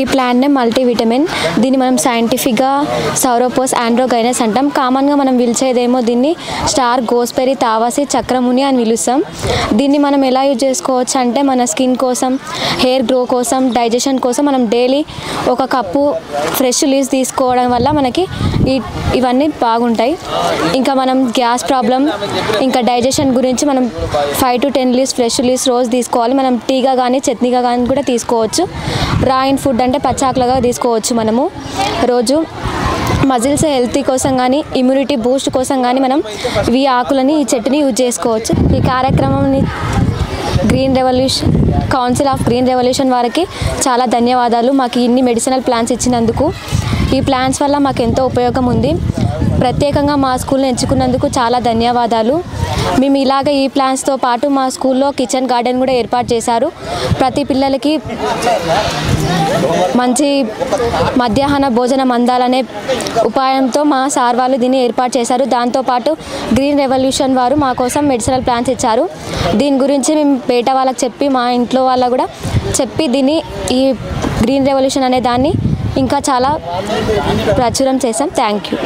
ఈ plant name multivitamin. దీన్ని మనం సైంటిఫిక్గా సౌరోపోస్ ఆండ్రోగైనస్ అంటాం. కామన్గా మనం పిలిచేదేమో దీన్ని స్టార్ గోస్బెర్రీ తావాసి చక్రముని అని పిలుస్తాం. దీన్ని మనం ఎలా యూజ్ చేసుకోవచ్చు అంటే మన స్కిన్ కోసం, హెయిర్ గ్రో కోసం, డైజెషన్ కోసం మనం డైలీ ఒక కప్పు ఫ్రెష్ లీవ్స్ తీసుకోవడం వల్ల మనకి ఇవన్నీ బాగుంటాయి. ఇంకా మనం గ్యాస్ ప్రాబ్లం, ఇంకా డైజెషన్ గురించి మనం 5 to 10 లీవ్స్ ఫ్రెష్ లీవ్స్ రోజు తీసుకోవాలి. మనం టీగా కానీ చట్నీగా కానీ కూడా తీసుకోవచ్చు. రా ఇన్ ఫుడ్ అంటే పచ్చాకులుగా తీసుకోవచ్చు. మనము రోజు మజిల్స్ హెల్తీ కోసం కానీ, ఇమ్యూనిటీ బూస్ట్ కోసం కానీ మనం ఈ ఆకులని, ఈ చెట్టుని యూజ్ చేసుకోవచ్చు. ఈ కార్యక్రమాన్ని green revolution council of green revolution వారికి చాలా ధన్యవాదాలు. మాకు ఇన్ని మెడిసినల్ ప్లాంట్స్ ఇచ్చినందుకు. ఈ ప్లాంట్స్ వల్ల మాకు ఎంతో ఉపయోగం ఉంది. ప్రత్యేకంగా మా స్కూల్ని ఎంచుకున్నందుకు చాలా ధన్యవాదాలు. మేము ఇలాగ ఈ ప్లాంట్స్తో పాటు మా స్కూల్లో కిచెన్ గార్డెన్ కూడా ఏర్పాటు చేశారు. ప్రతి పిల్లలకి మంచి మధ్యాహ్న భోజనం అందాలనే ఉపాయంతో మా సార్ వాళ్ళు దీన్ని ఏర్పాటు చేశారు. దాంతోపాటు గ్రీన్ రెవల్యూషన్ వారు మా కోసం మెడిసినల్ ప్లాంట్స్ ఇచ్చారు. దీని గురించి మేము బయట వాళ్ళకి చెప్పి, మా ఇంట్లో వాళ్ళకు కూడా చెప్పి దీన్ని ఈ గ్రీన్ రెవల్యూషన్ అనే దాన్ని ఇంకా చాలా ప్రచురం చేసాం. Thank you.